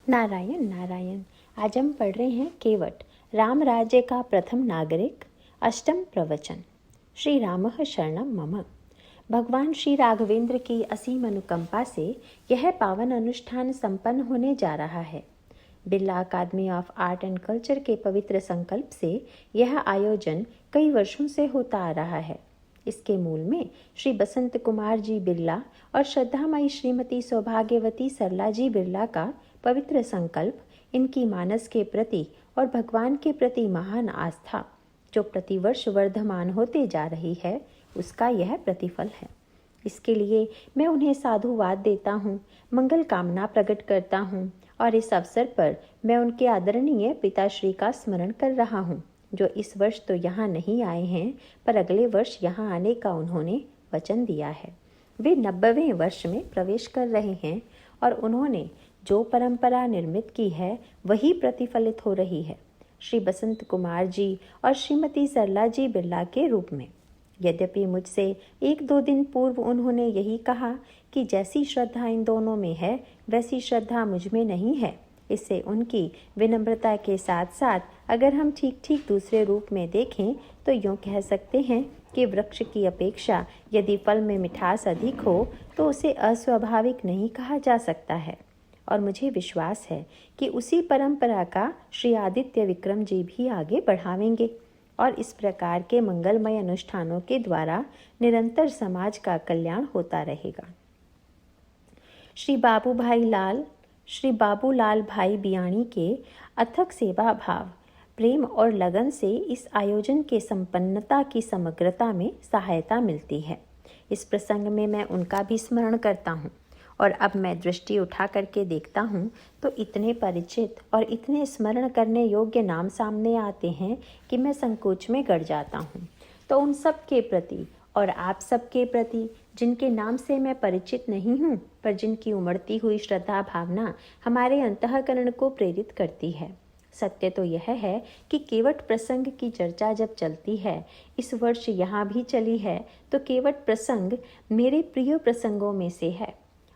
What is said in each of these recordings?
नारायण नारायण। आज हम पढ़ रहे हैं केवट, राम राज्य का प्रथम नागरिक, अष्टम प्रवचन। श्री रामः शरणं मम। भगवान श्री राघवेंद्र की असीम अनुकंपा से यह पावन अनुष्ठान संपन्न होने जा रहा है। बिरला अकादमी ऑफ आर्ट एंड कल्चर के पवित्र संकल्प से यह आयोजन कई वर्षों से होता आ रहा है। इसके मूल में श्री बसंत कुमार जी बिरला और श्रद्धामयी श्रीमती सौभाग्यवती सरला जी बिरला का पवित्र संकल्प, इनकी मानस के प्रति और भगवान के प्रति महान आस्था जो प्रतिवर्ष वर्धमान होते जा रही है, उसका यह प्रतिफल है। इसके लिए मैं उन्हें साधुवाद देता हूँ, मंगल कामना प्रकट करता हूँ और इस अवसर पर मैं उनके आदरणीय पिताश्री का स्मरण कर रहा हूँ, जो इस वर्ष तो यहाँ नहीं आए हैं, पर अगले वर्ष यहाँ आने का उन्होंने वचन दिया है। वे 90वें वर्ष में प्रवेश कर रहे हैं और उन्होंने जो परंपरा निर्मित की है वही प्रतिफलित हो रही है, श्री बसंत कुमार जी और श्रीमती सरला जी बिरला के रूप में। यद्यपि मुझसे 1-2 दिन पूर्व उन्होंने यही कहा कि जैसी श्रद्धा इन दोनों में है वैसी श्रद्धा मुझ में नहीं है। इससे उनकी विनम्रता के साथ साथ अगर हम ठीक ठीक दूसरे रूप में देखें तो यूँ कह सकते हैं कि वृक्ष की अपेक्षा यदि फल में मिठास अधिक हो तो उसे अस्वाभाविक नहीं कहा जा सकता है। और मुझे विश्वास है कि उसी परंपरा का श्री आदित्य विक्रम जी भी आगे बढ़ावेंगे और इस प्रकार के मंगलमय अनुष्ठानों के द्वारा निरंतर समाज का कल्याण होता रहेगा। श्री बाबूलाल भाई बियाणी के अथक सेवा भाव, प्रेम और लगन से इस आयोजन के संपन्नता की समग्रता में सहायता मिलती है। इस प्रसंग में मैं उनका भी स्मरण करता हूँ और अब मैं दृष्टि उठा करके देखता हूँ तो इतने परिचित और इतने स्मरण करने योग्य नाम सामने आते हैं कि मैं संकोच में गड़ जाता हूँ। तो उन सब के प्रति और आप सब के प्रति, जिनके नाम से मैं परिचित नहीं हूँ पर जिनकी उमड़ती हुई श्रद्धा भावना हमारे अंतःकरण को प्रेरित करती है। सत्य तो यह है कि केवट प्रसंग की चर्चा जब चलती है, इस वर्ष यहाँ भी चली है, तो केवट प्रसंग मेरे प्रिय प्रसंगों में से है।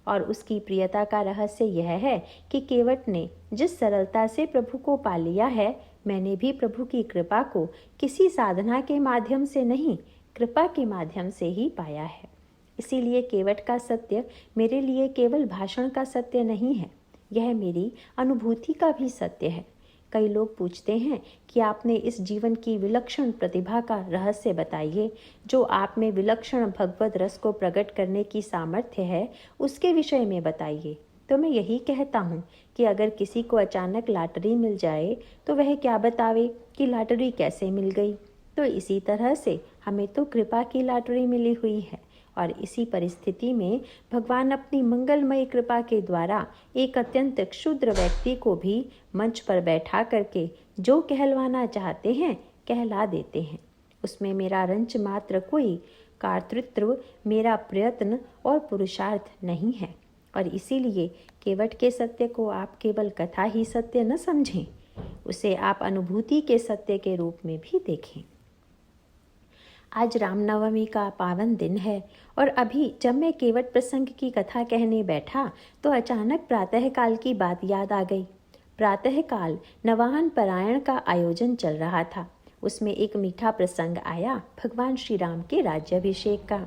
और उसकी प्रियता का रहस्य यह है कि केवट ने जिस सरलता से प्रभु को पा लिया है, मैंने भी प्रभु की कृपा को किसी साधना के माध्यम से नहीं, कृपा के माध्यम से ही पाया है। इसीलिए केवट का सत्य मेरे लिए केवल भाषण का सत्य नहीं है, यह मेरी अनुभूति का भी सत्य है। कई लोग पूछते हैं कि आपने इस जीवन की विलक्षण प्रतिभा का रहस्य बताइए, जो आप में विलक्षण भगवत रस को प्रकट करने की सामर्थ्य है, उसके विषय में बताइए। तो मैं यही कहता हूँ कि अगर किसी को अचानक लॉटरी मिल जाए तो वह क्या बतावे कि लॉटरी कैसे मिल गई। तो इसी तरह से हमें तो कृपा की लॉटरी मिली हुई है और इसी परिस्थिति में भगवान अपनी मंगलमयी कृपा के द्वारा एक अत्यंत क्षुद्र व्यक्ति को भी मंच पर बैठा करके जो कहलवाना चाहते हैं कहला देते हैं। उसमें मेरा रंच मात्र कोई कर्तृत्व, मेरा प्रयत्न और पुरुषार्थ नहीं है। और इसीलिए केवट के सत्य को आप केवल कथा ही सत्य न समझें, उसे आप अनुभूति के सत्य के रूप में भी देखें। आज रामनवमी का पावन दिन है और अभी जब मैं केवट प्रसंग की कथा कहने बैठा तो अचानक प्रातःकाल की बात याद आ गई। प्रातःकाल नवाहन पारायण का आयोजन चल रहा था। उसमें एक मीठा प्रसंग आया भगवान श्री राम के राज्याभिषेक का।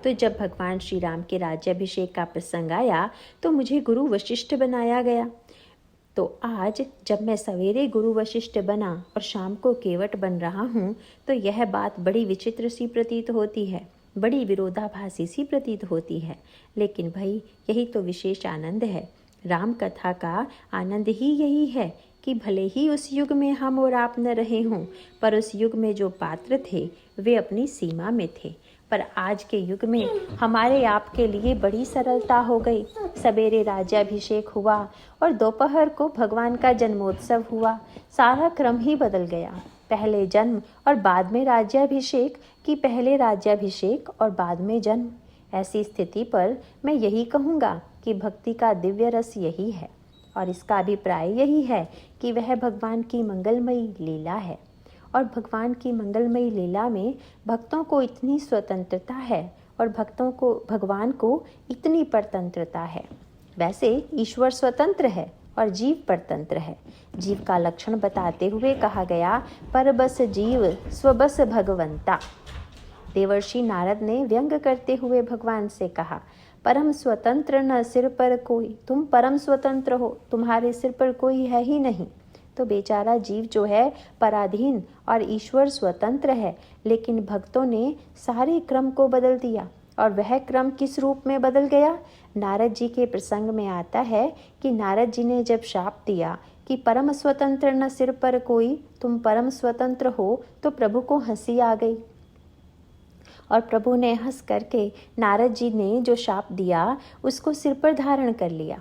तो जब भगवान श्री राम के राज्याभिषेक का प्रसंग आया तो मुझे गुरु वशिष्ठ बनाया गया। तो आज जब मैं सवेरे गुरु वशिष्ठ बना और शाम को केवट बन रहा हूँ तो यह बात बड़ी विचित्र सी प्रतीत होती है, बड़ी विरोधाभासी सी प्रतीत होती है। लेकिन भाई यही तो विशेष आनंद है। राम कथा का आनंद ही यही है कि भले ही उस युग में हम और आप न रहे हों, पर उस युग में जो पात्र थे वे अपनी सीमा में थे। पर आज के युग में हमारे आपके लिए बड़ी सरलता हो गई। सवेरे राज्याभिषेक हुआ और दोपहर को भगवान का जन्मोत्सव हुआ। सारा क्रम ही बदल गया। पहले जन्म और बाद में राज्याभिषेक कि पहले राज्याभिषेक और बाद में जन्म। ऐसी स्थिति पर मैं यही कहूँगा कि भक्ति का दिव्य रस यही है और इसका अभिप्राय यही है कि वह भगवान की मंगलमयी लीला है। और भगवान की मंगलमयी लीला में भक्तों को इतनी स्वतंत्रता है और भगवान को इतनी परतंत्रता है। वैसे ईश्वर स्वतंत्र है और जीव परतंत्र है। जीव का लक्षण बताते हुए कहा गया, परबस जीव स्वबस भगवंता। देवर्षि नारद ने व्यंग करते हुए भगवान से कहा, परम स्वतंत्र न सिर पर कोई, तुम परम स्वतंत्र हो, तुम्हारे सिर पर कोई है ही नहीं। तो बेचारा जीव जो है पराधीन और ईश्वर स्वतंत्र है, लेकिन भक्तों ने सारे क्रम को बदल दिया। और वह क्रम किस रूप में बदल गया? नारद जी के प्रसंग में आता है कि नारद जी ने जब शाप दिया कि परम स्वतंत्र न सिर पर कोई, तुम परम स्वतंत्र हो, तो प्रभु को हंसी आ गई और प्रभु ने हंस करके नारद जी ने जो शाप दिया उसको सिर पर धारण कर लिया।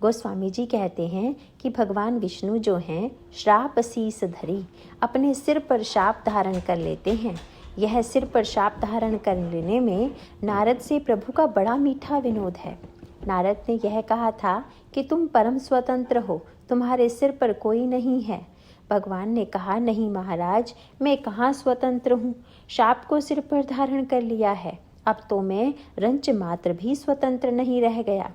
गोस्वामी जी कहते हैं कि भगवान विष्णु जो हैं श्राप शीस धरी अपने सिर पर शाप धारण कर लेते हैं। यह सिर पर शाप धारण कर लेने में नारद से प्रभु का बड़ा मीठा विनोद है। नारद ने यह कहा था कि तुम परम स्वतंत्र हो, तुम्हारे सिर पर कोई नहीं है। भगवान ने कहा, नहीं महाराज, मैं कहाँ स्वतंत्र हूँ, शाप को सिर पर धारण कर लिया है, अब तो मैं रंच मात्र भी स्वतंत्र नहीं रह गया।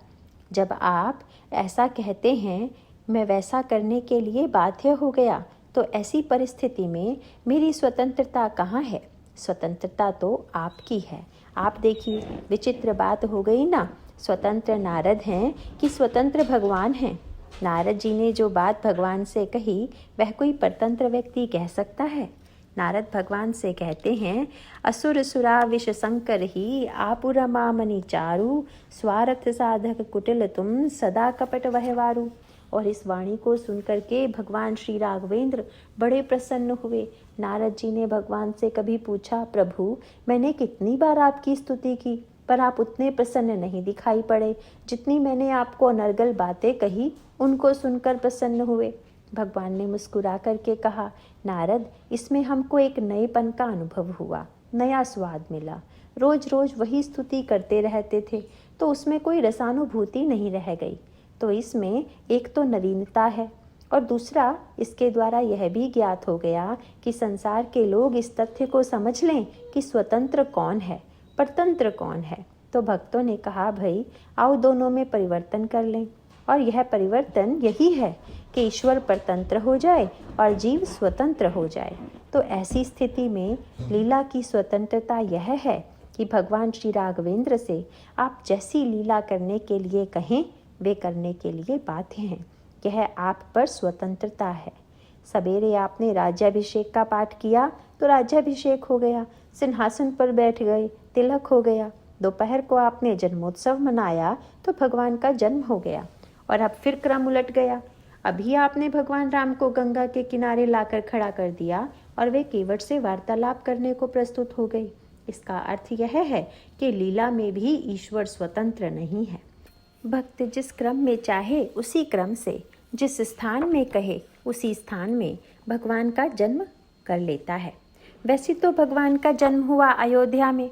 जब आप ऐसा कहते हैं, मैं वैसा करने के लिए बाध्य हो गया, तो ऐसी परिस्थिति में मेरी स्वतंत्रता कहाँ है? स्वतंत्रता तो आपकी है। आप देखिए, विचित्र बात हो गई ना, स्वतंत्र नारद हैं कि स्वतंत्र भगवान हैं। नारद जी ने जो बात भगवान से कही वह कोई परतंत्र व्यक्ति कह सकता है? नारद भगवान से कहते हैं, असुर सुरा विष संकर ही आपुरा मामनि चारु, स्वार्थ साधक कुटिल तुम सदा कपट वहवारू। और इस वाणी को सुनकर के भगवान श्री राघवेंद्र बड़े प्रसन्न हुए। नारद जी ने भगवान से कभी पूछा, प्रभु मैंने कितनी बार आपकी स्तुति की, पर आप उतने प्रसन्न नहीं दिखाई पड़े जितनी मैंने आपको अनर्गल बातें कही उनको सुनकर प्रसन्न हुए। भगवान ने मुस्कुरा करके कहा, नारद, इसमें हमको एक नएपन का अनुभव हुआ, नया स्वाद मिला। रोज रोज वही स्तुति करते रहते थे तो उसमें कोई रसानुभूति नहीं रह गई। तो इसमें एक तो नवीनता है और दूसरा इसके द्वारा यह भी ज्ञात हो गया कि संसार के लोग इस तथ्य को समझ लें कि स्वतंत्र कौन है, परतंत्र कौन है। तो भक्तों ने कहा, भाई आओ दोनों में परिवर्तन कर लें। और यह परिवर्तन यही है कि ईश्वर परतंत्र हो जाए और जीव स्वतंत्र हो जाए। तो ऐसी स्थिति में लीला की स्वतंत्रता यह है कि भगवान श्री राघवेंद्र से आप जैसी लीला करने के लिए कहें वे करने के लिए बाध्य हैं। यह आप पर स्वतंत्रता है। सवेरे आपने राज्याभिषेक का पाठ किया तो राज्याभिषेक हो गया, सिंहासन पर बैठ गए, तिलक हो गया। दोपहर को आपने जन्मोत्सव मनाया तो भगवान का जन्म हो गया। और अब फिर क्रम उलट गया, अभी आपने भगवान राम को गंगा के किनारे लाकर खड़ा कर दिया और वे केवट से वार्तालाप करने को प्रस्तुत हो गई। इसका अर्थ यह है कि लीला में भी ईश्वर स्वतंत्र नहीं है। भक्त जिस क्रम में चाहे उसी क्रम से, जिस स्थान में कहे उसी स्थान में भगवान का जन्म कर लेता है। वैसे तो भगवान का जन्म हुआ अयोध्या में,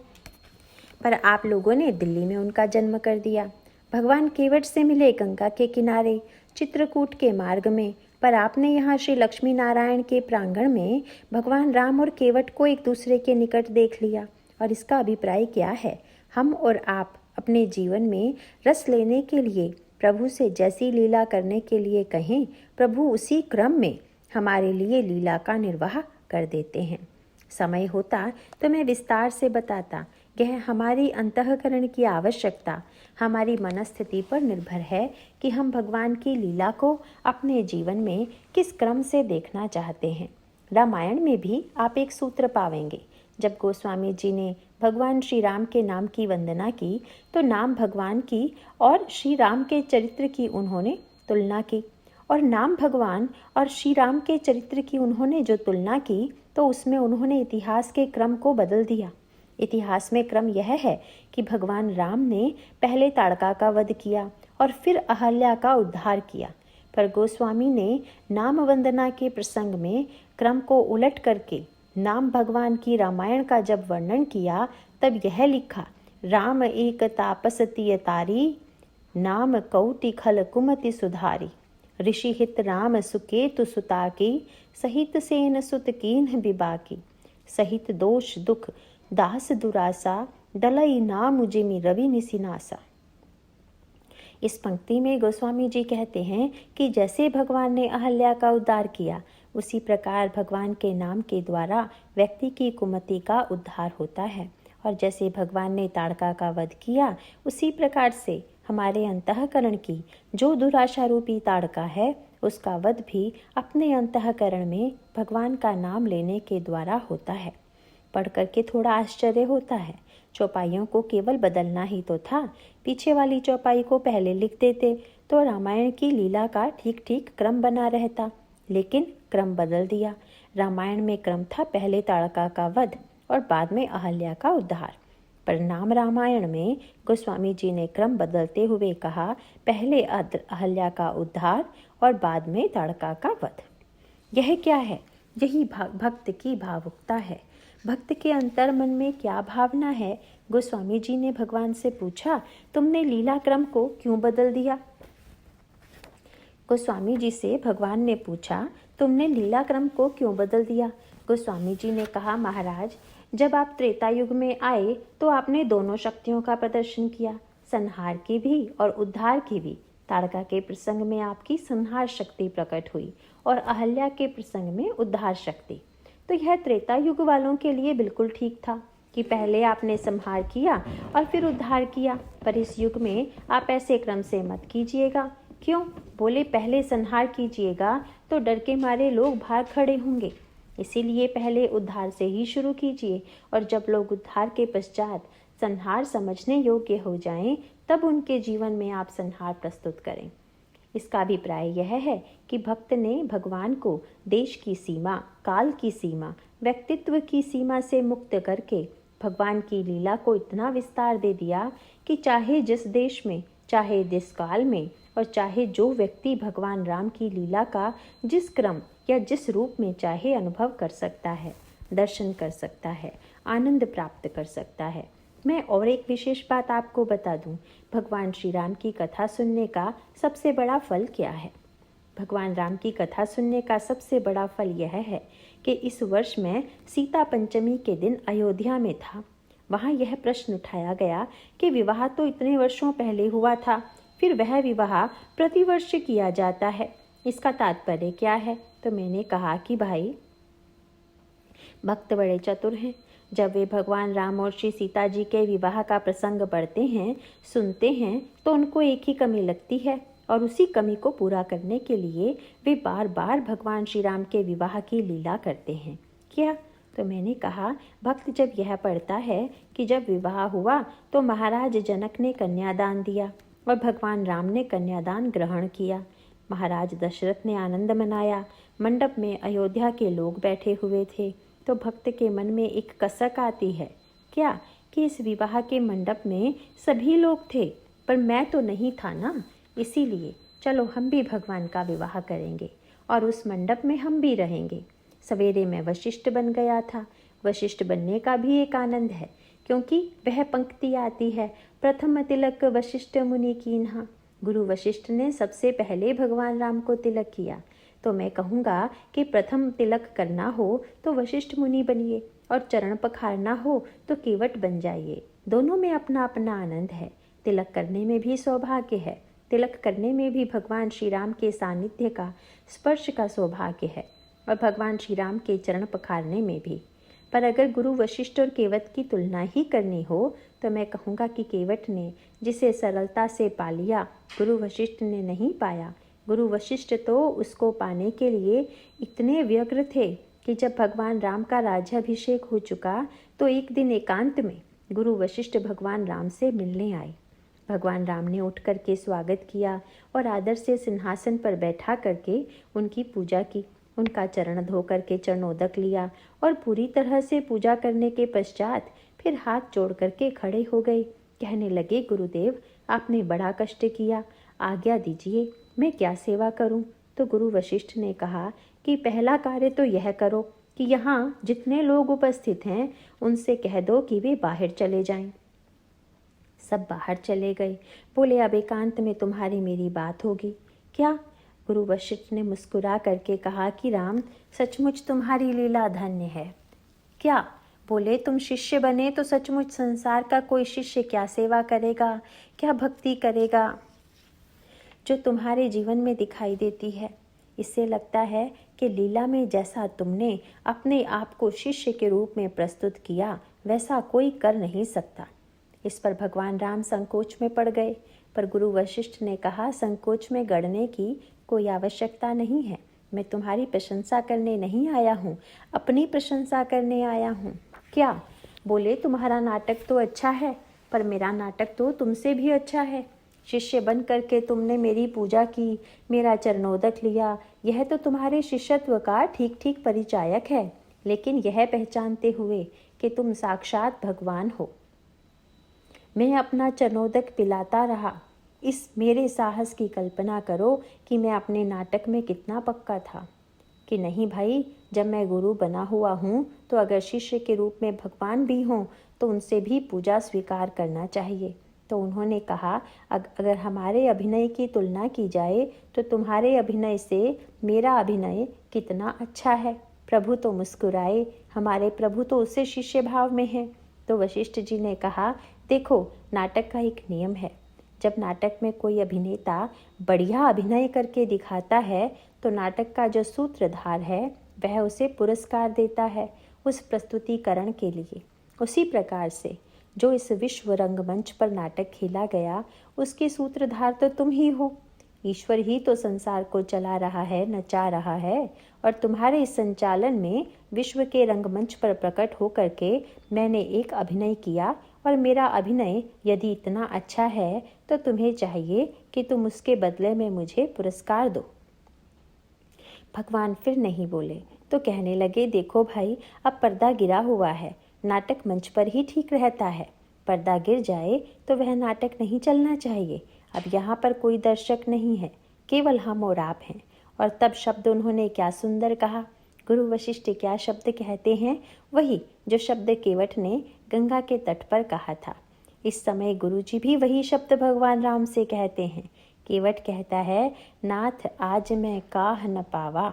पर आप लोगों ने दिल्ली में उनका जन्म कर दिया। भगवान केवट से मिले गंगा के किनारे, चित्रकूट के मार्ग में, पर आपने यहाँ श्री लक्ष्मी नारायण के प्रांगण में भगवान राम और केवट को एक दूसरे के निकट देख लिया। और इसका अभिप्राय क्या है? हम और आप अपने जीवन में रस लेने के लिए प्रभु से जैसी लीला करने के लिए कहें, प्रभु उसी क्रम में हमारे लिए लीला का निर्वाह कर देते हैं। समय होता तो मैं विस्तार से बताता। यह हमारी अंतःकरण की आवश्यकता, हमारी मनस्थिति पर निर्भर है कि हम भगवान की लीला को अपने जीवन में किस क्रम से देखना चाहते हैं। रामायण में भी आप एक सूत्र पावेंगे। जब गोस्वामी जी ने भगवान श्री राम के नाम की वंदना की तो नाम भगवान की और श्री राम के चरित्र की उन्होंने तुलना की, और नाम भगवान और श्री राम के चरित्र की उन्होंने जो तुलना की तो उसमें उन्होंने इतिहास के क्रम को बदल दिया। इतिहास में क्रम यह है कि भगवान राम ने पहले ताड़का का वध किया और फिर अहल्या का उद्धार किया, पर गोस्वामी ने नाम वंदना के प्रसंग में क्रम को उलट करके नाम भगवान की रामायण का जब वर्णन किया तब यह लिखा, राम एक तापस तिय तारी, नाम कौटि खल कुमति सुधारी, ऋषि हित राम सुकेतु सुता की, सहित सेन सुत कीन्ह बिबाकी, सहित दोष दुख दास दुरासा, दलई नाम जिमि रवि निसिनासा। इस पंक्ति में गोस्वामी जी कहते हैं कि जैसे भगवान ने अहल्या का उद्धार किया, उसी प्रकार भगवान के नाम के द्वारा व्यक्ति की कुमति का उद्धार होता है। और जैसे भगवान ने ताड़का का वध किया, उसी प्रकार से हमारे अंतःकरण की जो दुराशा रूपी ताड़का है, उसका वध भी अपने अंतःकरण में भगवान का नाम लेने के द्वारा होता है। पढ़ करके थोड़ा आश्चर्य होता है। चौपाइयों को केवल बदलना ही तो था। पीछे वाली चौपाई को पहले लिख देते तो रामायण की लीला का ठीक ठीक क्रम बना रहता, लेकिन क्रम बदल दिया। रामायण में क्रम था पहले ताड़का का वध और बाद में अहल्या का उद्धार। परिणाम रामायण में गोस्वामी जी ने क्रम बदलते हुए कहा, पहले अहल्या का उद्धार और बाद में ताड़का का वध। यह क्या है? यही भक्त की भावुकता है। भक्त के अंतर मन में क्या भावना है? गोस्वामी जी ने भगवान से पूछा, तुमने लीला क्रम को क्यों बदल दिया? गोस्वामी जी से भगवान ने पूछा, तुमने लीला क्रम को क्यों बदल दिया? गोस्वामी जी ने कहा, महाराज, जब आप त्रेता युग में आए तो आपने दोनों शक्तियों का प्रदर्शन किया, संहार की भी और उद्धार की भी। ताड़का के प्रसंग में आपकी संहार शक्ति प्रकट हुई और अहल्या के प्रसंग में उद्धार शक्ति। तो यह त्रेता युग वालों के लिए बिल्कुल ठीक था कि पहले आपने संहार किया और फिर उद्धार किया, पर इस युग में आप ऐसे क्रम से मत कीजिएगा। क्यों? बोले, पहले संहार कीजिएगा तो डर के मारे लोग भाग खड़े होंगे, इसीलिए पहले उद्धार से ही शुरू कीजिए, और जब लोग उद्धार के पश्चात संहार समझने योग्य हो जाएं, तब उनके जीवन में आप संहार प्रस्तुत करें। इसका अभिप्राय यह है कि भक्त ने भगवान को देश की सीमा, काल की सीमा, व्यक्तित्व की सीमा से मुक्त करके भगवान की लीला को इतना विस्तार दे दिया कि चाहे जिस देश में, चाहे जिस काल में और चाहे जो व्यक्ति भगवान राम की लीला का जिस क्रम या जिस रूप में चाहे अनुभव कर सकता है, दर्शन कर सकता है, आनंद प्राप्त कर सकता है। मैं और एक विशेष बात आपको बता दूं, भगवान श्री राम की कथा सुनने का सबसे बड़ा फल क्या है? भगवान राम की कथा सुनने का सबसे बड़ा फल यह है कि इस वर्ष मैं सीता पंचमी के दिन अयोध्या में था। वहाँ यह प्रश्न उठाया गया कि विवाह तो इतने वर्षों पहले हुआ था, फिर वह विवाह प्रतिवर्ष किया जाता है, इसका तात्पर्य क्या है? तो मैंने कहा कि भाई, भक्त बड़े चतुर हैं। जब वे भगवान राम और श्री सीता जी के विवाह का प्रसंग पढ़ते हैं, सुनते हैं, तो उनको एक ही कमी लगती है और उसी कमी को पूरा करने के लिए वे बार बार भगवान श्री राम के विवाह की लीला करते हैं। क्या? तो मैंने कहा, भक्त जब यह पढ़ता है कि जब विवाह हुआ तो महाराज जनक ने कन्यादान दिया और भगवान राम ने कन्यादान ग्रहण किया, महाराज दशरथ ने आनंद मनाया, मंडप में अयोध्या के लोग बैठे हुए थे, तो भक्त के मन में एक कसक आती है। क्या? कि इस विवाह के मंडप में सभी लोग थे, पर मैं तो नहीं था ना, इसीलिए चलो हम भी भगवान का विवाह करेंगे और उस मंडप में हम भी रहेंगे। सवेरे मैं वशिष्ठ बन गया था। वशिष्ठ बनने का भी एक आनंद है, क्योंकि वह पंक्ति आती है, प्रथम तिलक वशिष्ठ मुनि कीन्हा। गुरु वशिष्ठ ने सबसे पहले भगवान राम को तिलक किया, तो मैं कहूँगा कि प्रथम तिलक करना हो तो वशिष्ठ मुनि बनिए और चरण पखारना हो तो केवट बन जाइए। दोनों में अपना अपना आनंद है। तिलक करने में भी सौभाग्य है, तिलक करने में भी भगवान श्री राम के सानिध्य का, स्पर्श का सौभाग्य है, और भगवान श्री राम के चरण पखारने में भी। पर अगर गुरु वशिष्ठ और केवट की तुलना ही करनी हो तो मैं कहूँगा कि केवट ने जिसे सरलता से पा लिया, गुरु वशिष्ठ ने नहीं पाया। गुरु वशिष्ठ तो उसको पाने के लिए इतने व्यग्र थे कि जब भगवान राम का राज्याभिषेक हो चुका तो एक दिन एकांत में गुरु वशिष्ठ भगवान राम से मिलने आए। भगवान राम ने उठ करके स्वागत किया और आदर से सिंहासन पर बैठा करके उनकी पूजा की, उनका चरण धो करके चरणोदक लिया और पूरी तरह से पूजा करने के पश्चात फिर हाथ जोड़ करके खड़े हो गए। कहने लगे, गुरुदेव आपने बड़ा कष्ट किया, आज्ञा दीजिए मैं क्या सेवा करूं? तो गुरु वशिष्ठ ने कहा कि पहला कार्य तो यह करो कि यहाँ जितने लोग उपस्थित हैं उनसे कह दो कि वे बाहर चले जाएं। सब बाहर चले गए। बोले, अब एकांत में तुम्हारी मेरी बात होगी। क्या? गुरु वशिष्ठ ने मुस्कुरा करके कहा कि राम, सचमुच तुम्हारी लीला धन्य है। क्या? बोले, तुम शिष्य बने तो सचमुच संसार का कोई शिष्य क्या सेवा करेगा, क्या भक्ति करेगा? जो तुम्हारे जीवन में दिखाई देती है। इससे लगता है कि लीला में जैसा तुमने अपने आप को शिष्य के रूप में प्रस्तुत किया वैसा कोई कर नहीं सकता। इस पर भगवान राम संकोच में पड़ गए, पर गुरु वशिष्ठ ने कहा, संकोच में गड़ने की कोई आवश्यकता नहीं है। मैं तुम्हारी प्रशंसा करने नहीं आया हूँ, अपनी प्रशंसा करने आया हूँ। क्या बोले, तुम्हारा नाटक तो अच्छा है, पर मेरा नाटक तो तुमसे भी अच्छा है। शिष्य बन करके तुमने मेरी पूजा की, मेरा चरणोदक लिया, यह तो तुम्हारे शिष्यत्व का ठीक ठीक परिचायक है। लेकिन यह पहचानते हुए कि तुम साक्षात भगवान हो, मैं अपना चरणोदक पिलाता रहा। इस मेरे साहस की कल्पना करो कि मैं अपने नाटक में कितना पक्का था। कि नहीं भाई, जब मैं गुरु बना हुआ हूँ तो अगर शिष्य के रूप में भगवान भी हों तो उनसे भी पूजा स्वीकार करना चाहिए। तो उन्होंने कहा, अगर हमारे अभिनय की तुलना की जाए तो तुम्हारे अभिनय से मेरा अभिनय कितना अच्छा है। प्रभु तो मुस्कुराए, हमारे प्रभु तो उससे शिष्य भाव में हैं। तो वशिष्ठ जी ने कहा, देखो, नाटक का एक नियम है। जब नाटक में कोई अभिनेता बढ़िया अभिनय करके दिखाता है तो नाटक का जो सूत्रधार है वह उसे पुरस्कार देता है उस प्रस्तुतिकरण के लिए। उसी प्रकार से जो इस विश्व रंगमंच पर नाटक खेला गया उसके सूत्रधार तो तुम ही हो। ईश्वर ही तो संसार को चला रहा है, नचा रहा है, और तुम्हारे इस संचालन में विश्व के रंगमंच पर प्रकट होकर के मैंने एक अभिनय किया, और मेरा अभिनय यदि इतना अच्छा है तो तुम्हें चाहिए कि तुम उसके बदले में मुझे पुरस्कार दो। भगवान फिर नहीं बोले तो कहने लगे, देखो भाई, अब पर्दा गिरा हुआ है, नाटक मंच पर ही ठीक रहता है। पर्दा गिर जाए तो वह नाटक नहीं चलना चाहिए। अब यहाँ पर कोई दर्शक नहीं है, केवल हम और आप हैं। और तब शब्द उन्होंने क्या सुंदर कहा। गुरु वशिष्ठ क्या शब्द कहते हैं, वही जो शब्द केवट ने गंगा के तट पर कहा था। इस समय गुरुजी भी वही शब्द भगवान राम से कहते हैं। केवट कहता है, नाथ आज मैं काह न पावा।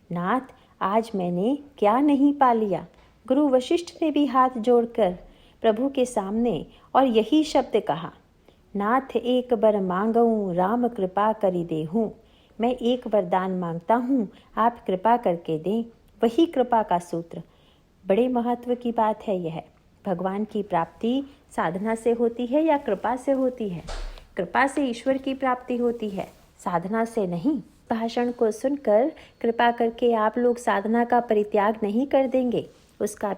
नाथ आज मैंने क्या नहीं पा लिया। गुरु वशिष्ठ ने भी हाथ जोड़कर प्रभु के सामने और यही शब्द कहा, नाथ एक बर मांगऊँ राम कृपा करी देहूँ। मैं एक वरदान मांगता हूँ, आप कृपा करके दें। वही कृपा का सूत्र। बड़े महत्व की बात है यह। भगवान की प्राप्ति साधना से होती है या कृपा से होती है? कृपा से ईश्वर की प्राप्ति होती है, साधना से नहीं। भाषण को सुनकर कृपा करके आप लोग साधना का परित्याग नहीं कर देंगे, उसका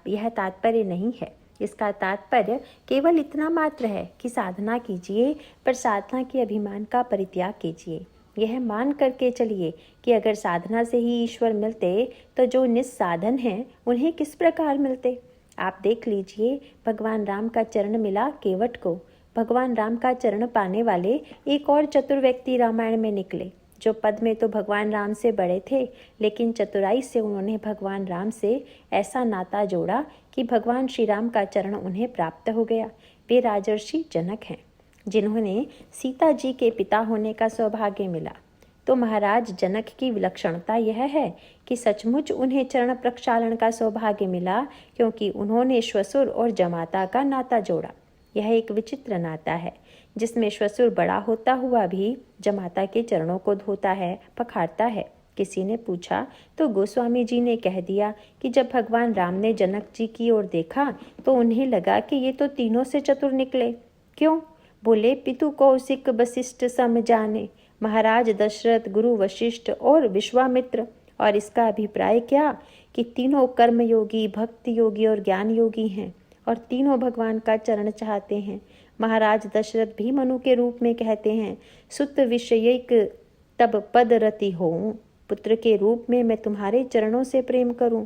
यह तात्पर्य नहीं है। इसका तात्पर्य केवल इतना मात्र है कि साधना कीजिए, पर साधना के अभिमान का परित्याग कीजिए। यह मान करके चलिए कि अगर साधना से ही ईश्वर मिलते तो जो निस्साधन हैं उन्हें किस प्रकार मिलते। आप देख लीजिए, भगवान राम का चरण मिला केवट को। भगवान राम का चरण पाने वाले एक और चतुर व्यक्ति रामायण में निकले, जो पद में तो भगवान राम से बड़े थे, लेकिन चतुराई से उन्होंने भगवान राम से ऐसा नाता जोड़ा कि भगवान श्री राम का चरण उन्हें प्राप्त हो गया। वे राजर्षि जनक हैं, जिन्होंने सीता जी के पिता होने का सौभाग्य मिला। तो महाराज जनक की विलक्षणता यह है कि सचमुच उन्हें चरण प्रक्षालन का सौभाग्य मिला, क्योंकि उन्होंने श्वशुर और जमाता का नाता जोड़ा। यह एक विचित्र नाता है, जिसमें श्वशुर बड़ा होता हुआ भी जमाता के चरणों को धोता है, पखारता है। किसी ने पूछा तो गोस्वामी जी ने कह दिया कि जब भगवान राम ने जनक जी की ओर देखा तो उन्हें लगा कि ये तो तीनों से चतुर निकले। क्यों? बोले, पितु कौशिक वशिष्ठ सम जाने, महाराज दशरथ, गुरु वशिष्ठ और विश्वामित्र। और इसका अभिप्राय क्या कि तीनों कर्मयोगी, भक्ति योगी और ज्ञान योगी हैं, और तीनों भगवान का चरण चाहते हैं। महाराज दशरथ भी मनु के रूप में कहते हैं, सुत विषयिक तब पद रति होऊं, पुत्र के रूप में मैं तुम्हारे चरणों से प्रेम करूं।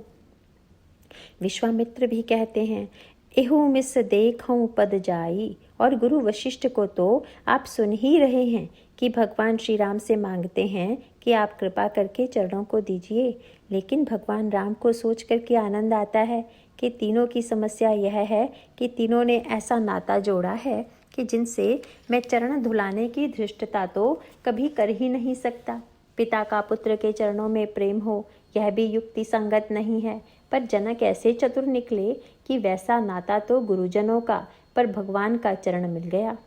विश्वामित्र भी कहते हैं, एहू मिस देखऊं पद जाई। और गुरु वशिष्ठ को तो आप सुन ही रहे हैं कि भगवान श्री राम से मांगते हैं कि आप कृपा करके चरणों को दीजिए। लेकिन भगवान राम को सोच करके आनंद आता है कि तीनों की समस्या यह है कि तीनों ने ऐसा नाता जोड़ा है कि जिनसे मैं चरण धुलाने की धृष्टता तो कभी कर ही नहीं सकता। पिता का पुत्र के चरणों में प्रेम हो, यह भी युक्ति संगत नहीं है। पर जनक ऐसे चतुर निकले कि वैसा नाता तो गुरुजनों का, पर भगवान का चरण मिल गया।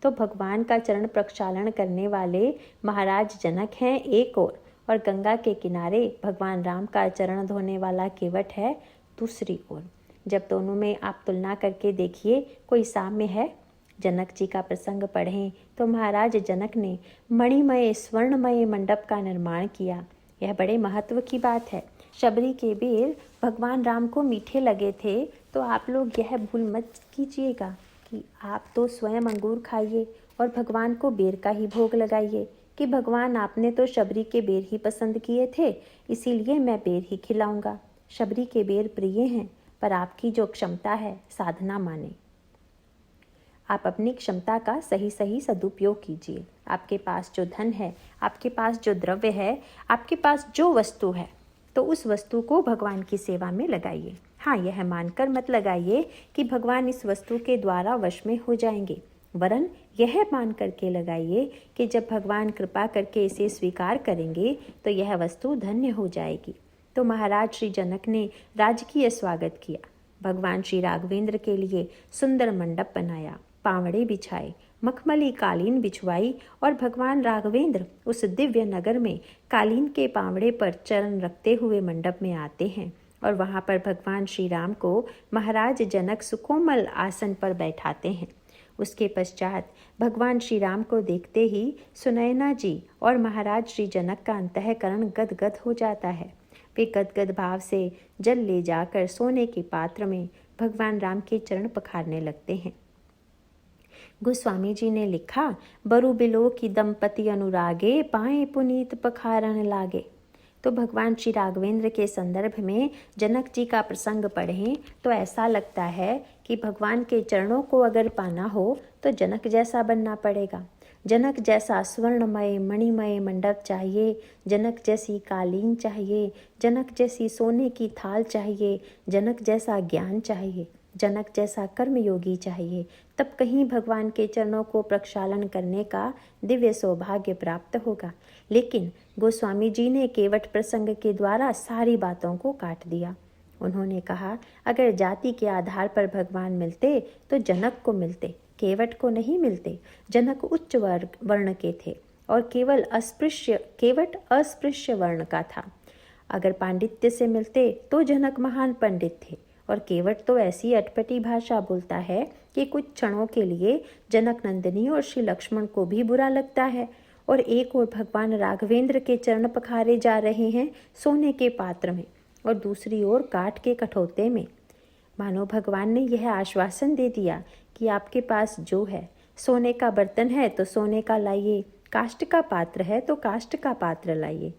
तो भगवान का चरण प्रक्षालन करने वाले महाराज जनक हैं एक और गंगा के किनारे भगवान राम का चरण धोने वाला केवट है दूसरी ओर। जब दोनों में आप तुलना करके देखिए कोई साम्य है। जनक जी का प्रसंग पढ़ें तो महाराज जनक ने मणिमय स्वर्णमय मंडप का निर्माण किया। यह बड़े महत्व की बात है। शबरी के बेर भगवान राम को मीठे लगे थे, तो आप लोग यह भूल मत कीजिएगा कि आप तो स्वयं अंगूर खाइए और भगवान को बेर का ही भोग लगाइए कि भगवान आपने तो शबरी के बेर ही पसंद किए थे, इसीलिए मैं बेर ही खिलाऊंगा। शबरी के बेर प्रिय हैं, पर आपकी जो क्षमता है साधना माने। आप अपनी क्षमता का सही सही सदुपयोग कीजिए। आपके पास जो धन है, आपके पास जो द्रव्य है, आपके पास जो वस्तु है, तो उस वस्तु को भगवान की सेवा में लगाइए। हाँ, यह मानकर मत लगाइए कि भगवान इस वस्तु के द्वारा वश में हो जाएंगे, वरन यह मान करके लगाइए कि जब भगवान कृपा करके इसे स्वीकार करेंगे तो यह वस्तु धन्य हो जाएगी। तो महाराज श्री जनक ने राजकीय स्वागत किया। भगवान श्री राघवेंद्र के लिए सुंदर मंडप बनाया, पावड़े बिछाए, मखमली कालीन बिछवाई और भगवान राघवेंद्र उस दिव्य नगर में कालीन के पावड़े पर चरण रखते हुए मंडप में आते हैं और वहां पर भगवान श्री राम को महाराज जनक सुकोमल आसन पर बैठाते हैं। उसके पश्चात भगवान श्री राम को देखते ही सुनैना जी और महाराज श्री जनक का अंतःकरण गदगद हो जाता है। वे गदगद भाव से जल ले जाकर सोने के पात्र में भगवान राम के चरण पखारने लगते हैं। गोस्वामी जी ने लिखा, बरु बिलो की दंपति अनुरागे पाए पुनीत पखारन लागे। तो भगवान श्री राघवेंद्र के संदर्भ में जनक जी का प्रसंग पढ़ें तो ऐसा लगता है कि भगवान के चरणों को अगर पाना हो तो जनक जैसा बनना पड़ेगा। जनक जैसा स्वर्णमय मणिमय मंडप चाहिए, जनक जैसी कालीन चाहिए, जनक जैसी सोने की थाल चाहिए, जनक जैसा ज्ञान चाहिए, जनक जैसा कर्मयोगी चाहिए, तब कहीं भगवान के चरणों को प्रक्षालन करने का दिव्य सौभाग्य प्राप्त होगा। लेकिन गोस्वामी जी ने केवट प्रसंग के द्वारा सारी बातों को काट दिया। उन्होंने कहा, अगर जाति के आधार पर भगवान मिलते तो जनक को मिलते, केवट को नहीं मिलते। जनक उच्च वर्ण के थे और केवट अस्पृश्य वर्ण का था। अगर पांडित्य से मिलते तो जनक महान पंडित थे और केवट तो ऐसी अटपटी भाषा बोलता है कि कुछ क्षणों के लिए जनक नंदिनी और श्री लक्ष्मण को भी बुरा लगता है। और एक ओर भगवान राघवेंद्र के चरण पखारे जा रहे हैं सोने के पात्र में और दूसरी ओर काठ के कठौते में। मानो भगवान ने यह आश्वासन दे दिया कि आपके पास जो है, सोने का बर्तन है तो सोने का लाइए, काष्ठ का पात्र है तो काष्ठ का पात्र लाइए।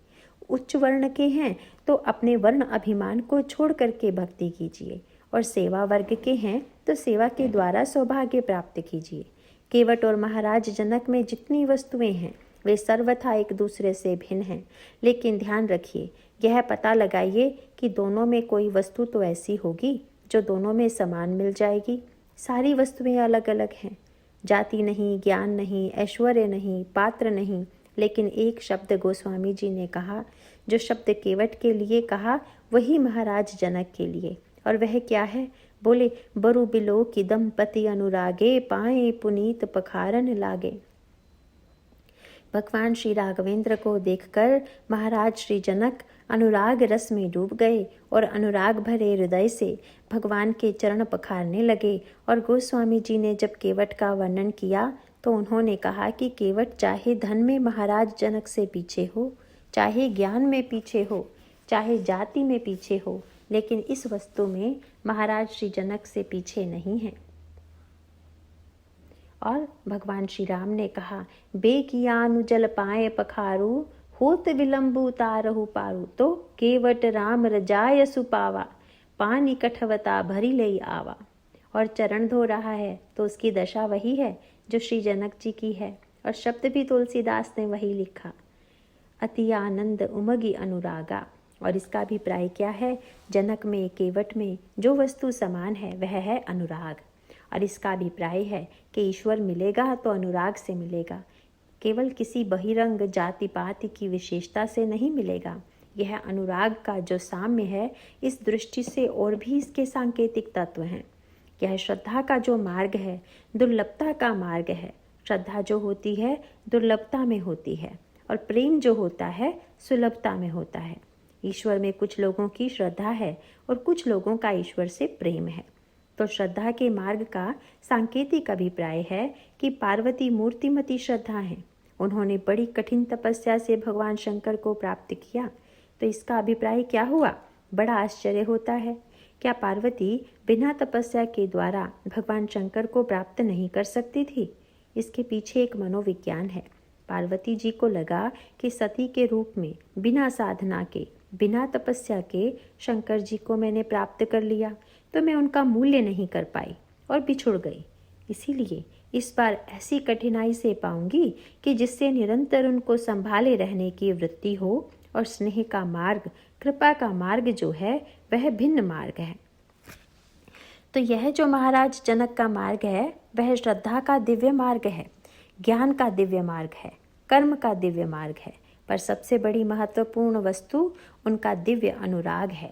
उच्च वर्ण के हैं तो अपने वर्ण अभिमान को छोड़ करके भक्ति कीजिए और सेवा वर्ग के हैं तो सेवा के द्वारा सौभाग्य प्राप्त कीजिए। केवट और महाराज जनक में जितनी वस्तुएं हैं वे सर्वथा एक दूसरे से भिन्न हैं, लेकिन ध्यान रखिए, यह पता लगाइए कि दोनों में कोई वस्तु तो ऐसी होगी जो दोनों में समान मिल जाएगी। सारी वस्तुएं अलग अलग हैं, जाति नहीं, ज्ञान नहीं, ऐश्वर्य नहीं, पात्र नहीं, लेकिन एक शब्द गोस्वामी जी ने कहा, जो शब्द केवट के लिए कहा वही महाराज जनक के लिए, और वह क्या है? बोले, बरु बिलो की दंपति अनुरागे पाए पुनीत पखारन लागे। भगवान श्री राघवेंद्र को देखकर महाराज श्री जनक अनुराग रस में डूब गए और अनुराग भरे हृदय से भगवान के चरण पखारने लगे। और गोस्वामी जी ने जब केवट का वर्णन किया तो उन्होंने कहा कि केवट चाहे धन में महाराज जनक से पीछे हो, चाहे ज्ञान में पीछे हो, चाहे जाति में पीछे हो, लेकिन इस वस्तु में महाराज श्री जनक से पीछे नहीं है। और भगवान श्री राम ने कहा, बेकियानु जल पाए पखारू, होत विलंबु तारहु पारू। तो केवट राम रजाय सुपावा, पानी कठवता भरी ले आवा। और चरण धो रहा है तो उसकी दशा वही है जो श्री जनक जी की है, और शब्द भी तुलसीदास ने वही लिखा, अति आनंद उमगी अनुरागा। और इसका अभिप्राय क्या है? जनक में, केवट में जो वस्तु समान है वह है अनुराग। और इसका अभिप्राय है कि ईश्वर मिलेगा तो अनुराग से मिलेगा, केवल किसी बहिरंग जाति पाति की विशेषता से नहीं मिलेगा। यह अनुराग का जो साम्य है, इस दृष्टि से और भी इसके सांकेतिक तत्व हैं। यह श्रद्धा का जो मार्ग है, दुर्लभता का मार्ग है। श्रद्धा जो होती है दुर्लभता में होती है और प्रेम जो होता है सुलभता में होता है। ईश्वर में कुछ लोगों की श्रद्धा है और कुछ लोगों का ईश्वर से प्रेम है। तो श्रद्धा के मार्ग का सांकेतिक अभिप्राय है कि पार्वती मूर्तिमती श्रद्धा है। उन्होंने बड़ी कठिन तपस्या से भगवान शंकर को प्राप्त किया। तो इसका अभिप्राय क्या हुआ? बड़ा आश्चर्य होता है। क्या पार्वती बिना तपस्या के द्वारा भगवान शंकर को प्राप्त नहीं कर सकती थी? इसके पीछे एक मनोविज्ञान है। पार्वती जी को लगा कि सती के रूप में बिना साधना के, बिना तपस्या के शंकर जी को मैंने प्राप्त कर लिया, तो मैं उनका मूल्य नहीं कर पाई और बिछुड़ गई। इसीलिए इस बार ऐसी कठिनाई से पाऊंगी कि जिससे निरंतर उनको संभाले रहने की वृत्ति हो और स्नेह का मार्ग, कृपा का मार्ग जो है वह भिन्न मार्ग है। तो यह जो महाराज जनक का मार्ग है वह श्रद्धा का दिव्य मार्ग है, ज्ञान का दिव्य मार्ग है, कर्म का दिव्य मार्ग है, पर सबसे बड़ी महत्वपूर्ण वस्तु उनका दिव्य अनुराग है।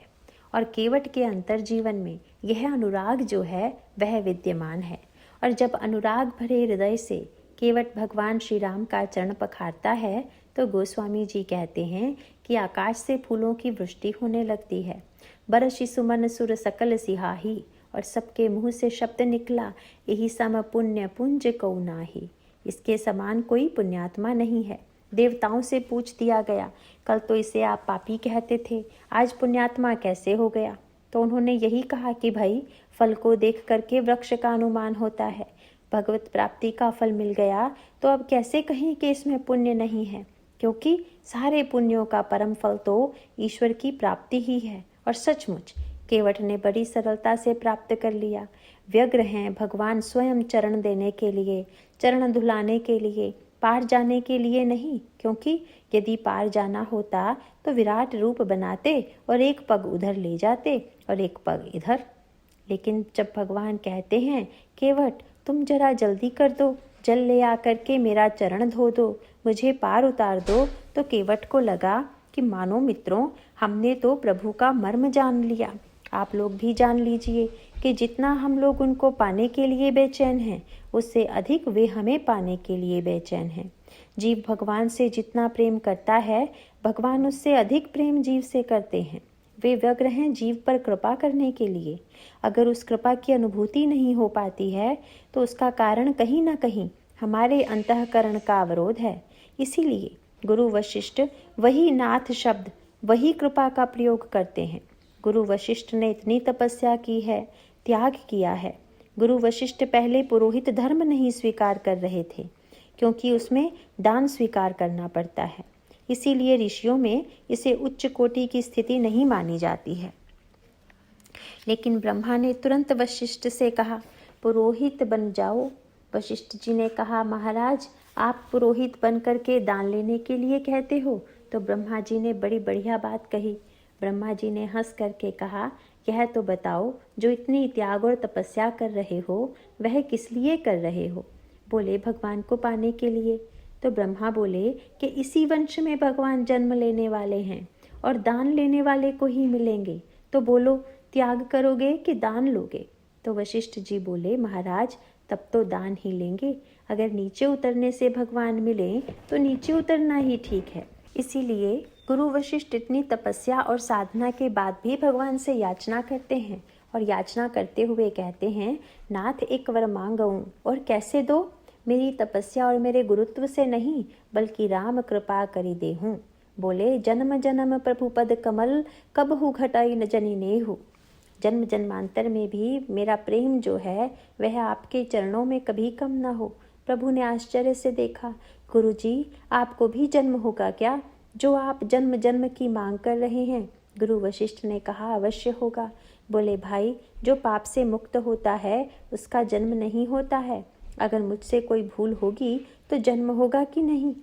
और केवट के अंतर जीवन में यह अनुराग जो है वह विद्यमान है। और जब अनुराग भरे हृदय से केवट भगवान श्री राम का चरण पखारता है तो गोस्वामी जी कहते हैं कि आकाश से फूलों की वृष्टि होने लगती है। बरसि सुमन सुर सकल सिहाही, और सबके मुंह से शब्द निकला, यही सम पुण्य पुंज कौ नाही। इसके समान कोई पुण्यात्मा नहीं है। देवताओं से पूछ दिया गया, कल तो इसे आप पापी कहते थे, आज पुण्यात्मा कैसे हो गया? तो उन्होंने यही कहा कि भाई, फल को देख करके वृक्ष का अनुमान होता है। भगवत प्राप्ति का फल मिल गया तो अब कैसे कहें कि इसमें पुण्य नहीं है, क्योंकि सारे पुण्यों का परम फल तो ईश्वर की प्राप्ति ही है। और सचमुच केवट ने बड़ी सरलता से प्राप्त कर लिया। व्यग्र हैं भगवान स्वयं चरण देने के लिए, चरण धुलाने के लिए, पार जाने के लिए नहीं, क्योंकि यदि पार जाना होता तो विराट रूप बनाते और एक पग उधर ले जाते और एक पग इधर। लेकिन जब भगवान कहते हैं, केवट तुम जरा जल्दी कर दो, जल ले आकर के मेरा चरण धो दो, मुझे पार उतार दो, तो केवट को लगा कि मानो मित्रों, हमने तो प्रभु का मर्म जान लिया। आप लोग भी जान लीजिए कि जितना हम लोग उनको पाने के लिए बेचैन हैं, उससे अधिक वे हमें पाने के लिए बेचैन हैं। जीव भगवान से जितना प्रेम करता है, भगवान उससे अधिक प्रेम जीव से करते हैं। वे व्यग्र हैं जीव पर कृपा करने के लिए। अगर उस कृपा की अनुभूति नहीं हो पाती है तो उसका कारण कहीं ना कहीं हमारे अंतःकरण का अवरोध है। इसीलिए गुरु वशिष्ठ वही नाथ शब्द, वही कृपा का प्रयोग करते हैं। गुरु वशिष्ठ ने इतनी तपस्या की है, त्याग किया है। गुरु वशिष्ठ पहले पुरोहित धर्म नहीं स्वीकार कर रहे थे, क्योंकि उसमें दान स्वीकार करना पड़ता है। इसीलिए ऋषियों में इसे उच्च कोटि की स्थिति नहीं मानी जाती है। लेकिन ब्रह्मा ने तुरंत वशिष्ठ से कहा, पुरोहित बन जाओ। वशिष्ठ जी ने कहा, महाराज आप पुरोहित बन करके दान लेने के लिए कहते हो? तो ब्रह्मा जी ने बड़ी बढ़िया बात कही। ब्रह्मा जी ने हंस करके कहा, यह तो बताओ, जो इतनी त्याग और तपस्या कर रहे हो वह किस लिए कर रहे हो? बोले, भगवान को पाने के लिए। तो ब्रह्मा बोले कि इसी वंश में भगवान जन्म लेने वाले हैं और दान लेने वाले को ही मिलेंगे, तो बोलो त्याग करोगे कि दान लोगे? तो वशिष्ठ जी बोले, महाराज तब तो दान ही लेंगे। अगर नीचे उतरने से भगवान मिले तो नीचे उतरना ही ठीक है। इसीलिए गुरु वशिष्ठ इतनी तपस्या और साधना के बाद भी भगवान से याचना करते हैं और याचना करते हुए कहते हैं, नाथ एक वर मांगऊं और कैसे दो? मेरी तपस्या और मेरे गुरुत्व से नहीं, बल्कि राम कृपा करी देहूं। बोले, जन्म जन्म प्रभु पद कमल, कब हु घटाई न जनी नेहु। जन्म जन्मांतर में भी मेरा प्रेम जो है वह आपके चरणों में कभी कम न हो। प्रभु ने आश्चर्य से देखा, गुरुजी आपको भी जन्म होगा क्या, जो आप जन्म जन्म की मांग कर रहे हैं? गुरु वशिष्ठ ने कहा, अवश्य होगा। बोले, भाई जो पाप से मुक्त होता है उसका जन्म नहीं होता है। अगर मुझसे कोई भूल होगी तो जन्म होगा कि नहीं?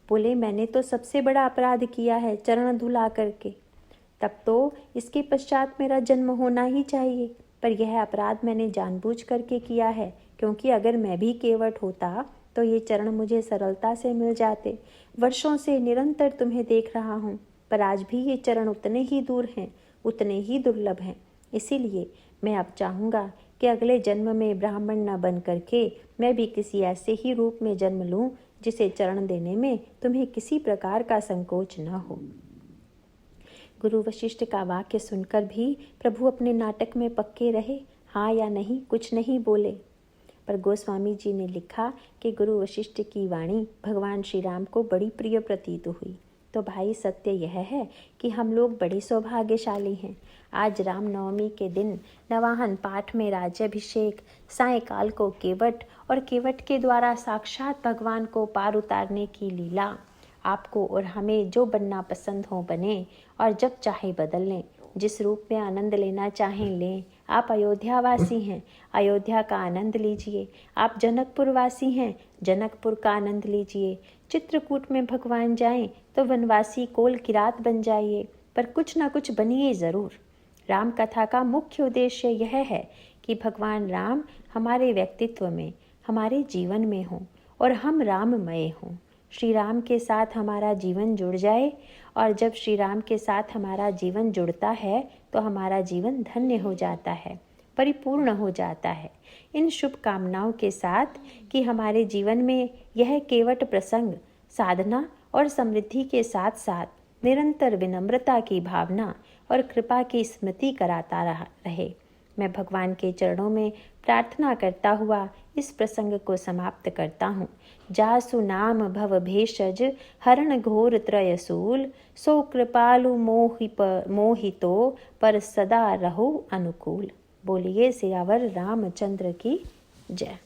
बोले, मैंने तो सबसे बड़ा अपराध किया है, चरण धुला करके। तब तो इसके पश्चात मेरा जन्म होना ही चाहिए, पर यह अपराध मैंने जानबूझ करके किया है, क्योंकि अगर मैं भी केवट होता तो ये चरण मुझे सरलता से मिल जाते। वर्षों से निरंतर तुम्हें देख रहा हूँ, पर आज भी ये चरण उतने ही दूर हैं, उतने ही दुर्लभ हैं। इसीलिए मैं अब चाहूँगा कि अगले जन्म में ब्राह्मण न बन करके मैं भी किसी ऐसे ही रूप में जन्म लूं जिसे चरण देने में तुम्हें किसी प्रकार का संकोच न हो। गुरु वशिष्ठ का वाक्य सुनकर भी प्रभु अपने नाटक में पक्के रहे, हाँ या नहीं कुछ नहीं बोले। पर गोस्वामी जी ने लिखा कि गुरु वशिष्ठ की वाणी भगवान श्री राम को बड़ी प्रिय प्रतीत हुई। तो भाई सत्य यह है कि हम लोग बड़े सौभाग्यशाली हैं। आज रामनवमी के दिन नवाहन पाठ में राज्याभिषेक, सायंकाल को केवट और केवट के द्वारा साक्षात भगवान को पार उतारने की लीला। आपको और हमें जो बनना पसंद हो बने और जब चाहे बदल लें, जिस रूप में आनंद लेना चाहें लें। आप अयोध्यावासी हैं, अयोध्या का आनंद लीजिए। आप जनकपुर वासी हैं, जनकपुर का आनंद लीजिए। चित्रकूट में भगवान जाएं तो वनवासी कोल किरात बन जाइए, पर कुछ ना कुछ बनिए ज़रूर। राम कथा का मुख्य उद्देश्य यह है कि भगवान राम हमारे व्यक्तित्व में, हमारे जीवन में हों और हम राममय हों। श्री राम के साथ हमारा जीवन जुड़ जाए, और जब श्री राम के साथ हमारा जीवन जुड़ता है तो हमारा जीवन धन्य हो जाता है, परिपूर्ण हो जाता है। इन शुभ कामनाओं के साथ कि हमारे जीवन में यह केवट प्रसंग साधना और समृद्धि के साथ साथ निरंतर विनम्रता की भावना और कृपा की स्मृति कराता रहे। मैं भगवान के चरणों में प्रार्थना करता हुआ इस प्रसंग को समाप्त करता हूँ। जासु नाम भव भेषज हरण घोर त्रयसूल, सो कृपालु मोहितो पर सदा रहो अनुकूल। बोलिए सियावर रामचंद्र की जय।